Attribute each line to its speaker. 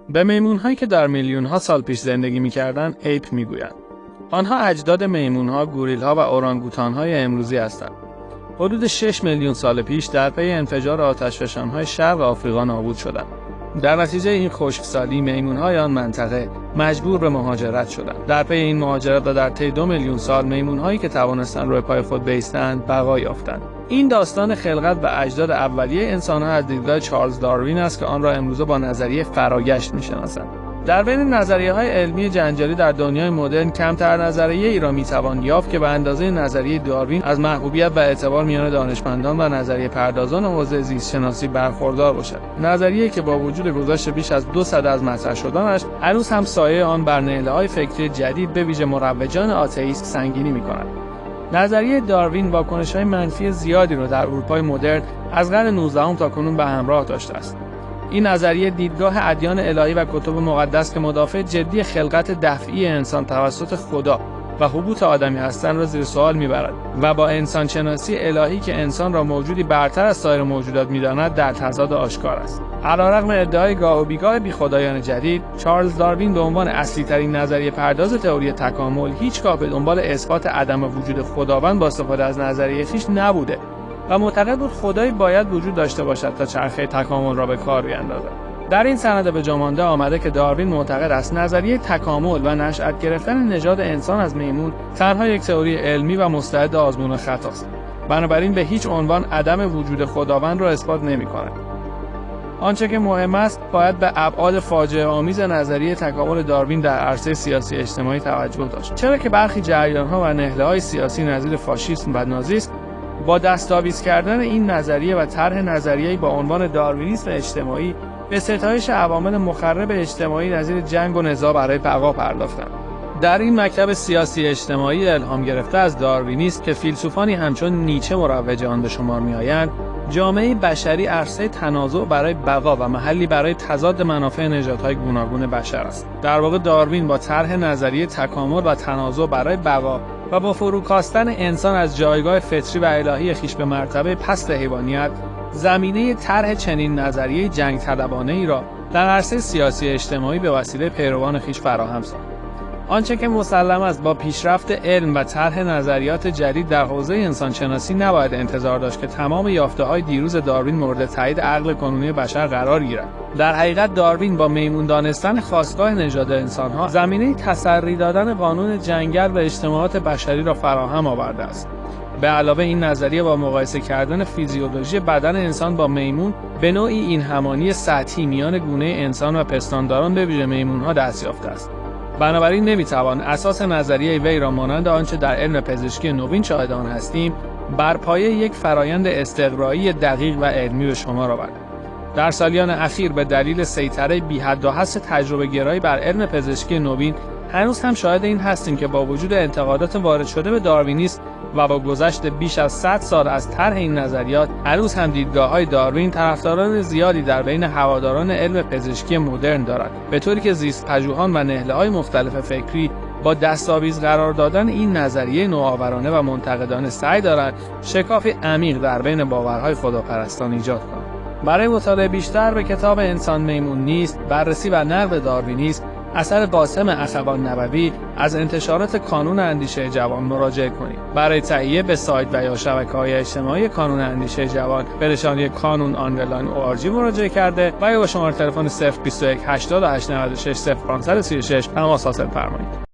Speaker 1: به میمون‌هایی که در میلیون‌ها سال پیش زندگی می‌کردند اپ می‌گویند. آنها اجداد میمون‌ها، گوریل‌ها و اورانگوتان‌های امروزی هستند. حدود 6 میلیون سال پیش در پی انفجار آتشفشان‌های شرق آفریقا نابود شدند. در نتیجه این خشکسالی میمون‌های آن منطقه مجبور به مهاجرت شدند. در پی این مهاجرت و در طی 2 میلیون سال میمون‌هایی که توانستند روی پای خود بایستند بقا یافتند. این داستان خلقت و اجداد اولیه انسان‌ها از دیدگاه چارلز داروین است که آن را امروزه با نظریه فرایشت می‌شناسند. در بین نظریه‌های علمی جنجالی در دنیای مدرن کمتر نظریه‌ای را می‌توان یافت که به اندازه نظریه داروین از محبوبیت و اعتبار میان دانشمندان و نظریه پردازان حوزه زیست‌شناسی برخوردار باشد. نظریه‌ای که با وجود گذشت بیش از 2 سده از مطرح شدنش هنوز هم سایه آن بر نهله‌های فکری جدید به ویژه مروجان آتئیسم سنگینی می‌کند. نظریه داروین واکنش‌های منفی زیادی را در اروپای مدرن از قرن 19 تا کنون به همراه داشته است. این نظریه دیدگاه ادیان الهی و کتب مقدس که مدافع جدی خلقت دفعی انسان توسط خدا و حبوط آدمی هستند را زیر سوال می‌برد و با انسانشناسی الهی که انسان را موجودی برتر از سایر موجودات می‌داند در تضاد آشکار است. علیرغم ادعای گاه و بیگاه بیخدایان جدید، چارلز داروین به عنوان اصلی‌ترین نظریه پرداز تئوری تکامل هیچگاه به دنبال اثبات عدم وجود خداوند با استفاده از نظریه خویش نبوده و معتقد بود خدایی باید وجود داشته باشد تا چرخه تکامل را به کار بیاندازد. در این سند به جا مانده آمده که داروین معتقد است نظریه تکامل و نشأت گرفتن نژاد انسان از میمون تنها یک تئوری علمی و مستعد آزمون خطاست. بنابراین به هیچ عنوان عدم وجود خداوند را اثبات نمی‌کند. آنچه که مهم است باید به ابعاد فاجعه آمیز نظریه تکامل داروین در عرصه سیاسی اجتماعی توجه داشت. چرا که برخی جریان‌ها و نهله‌های سیاسی نظیر فاشیسم و نازیسم با دستاویز کردن این نظریه و طرح نظریه‌ای با عنوان داروینیسم اجتماعی به ستایش عوامل مخرب اجتماعی نظیر جنگ و نزاع برای بقا پرداختند. در این مکتب سیاسی اجتماعی الهام گرفته از داروینیسم که فیلسوفانی همچون نیچه مروج آن به شمار می‌آیند، جامعه بشری عرصه تنازع برای بقا و محلی برای تضاد منافع نژادهای گوناگون بشر است. در واقع داروین با طرح نظریه تکامل و تنازع برای بقا و با فروکاستن انسان از جایگاه فطری و الهی خویش به مرتبه پست حیوانیت، زمینه طرح چنین نظریه جنگ طلبانه‌ای را در عرصه سیاسی اجتماعی به وسیله پیروان خویش فراهم ساخت. آنچه که مسلم است با پیشرفت علم و طرح نظریات جدید در حوزه انسانشناسی نباید انتظار داشت که تمام یافته‌های دیروز داروین مورد تایید عقل کنونی بشر قرار گیرد. در حقیقت داروین با میمون دانستن خاستگاه نژاد انسان‌ها زمینه تسری دادن قانون جنگل و اجتماعات بشری را فراهم آورده است. به علاوه این نظریه با مقایسه کردن فیزیولوژی بدن انسان با میمون به نوعی این همانی سطحی میان گونه انسان و پستانداران به ویژه میمون‌ها دست یافته است. بنابراین نمیتوان اساس نظریه وی را مانند آنچه در علم پزشکی نوین شاهد آن هستیم بر پایه یک فرایند استقرایی دقیق و علمی به شمار آورد. در سالیان اخیر به دلیل سیطره بی‌حد و حصر تجربه گرایی بر علم پزشکی نوین هنوز هم شاهد این هستیم که با وجود انتقادات وارد شده به داروینیسم و با گذشت بیش از 100 سال از طرح این نظریات هنوز هم دیدگاه‌های داروین طرفداران زیادی در بین هواداران علم پزشکی مدرن دارد، به طوری که زیست پژوهان و نهله‌های مختلف فکری با دستاویز قرار دادن این نظریه نوآورانه و منتقدانه سعی دارند شکافی عمیق در بین باورهای خداپرستان ایجاد کنند. برای مطالعه بیشتر به کتاب انسان میمون نیست، بررسی و نقد داروینیسم اثر قاسم اخوان نبوی از انتشارات کانون اندیشه جوان مراجعه کنید. برای تهیه به سایت و یا شبکه‌های اجتماعی کانون اندیشه جوان به نشانی kanunonline.org مراجعه کرده و یا با شماره تلفن 021 88 96 0536 تماس حاصل فرمایید.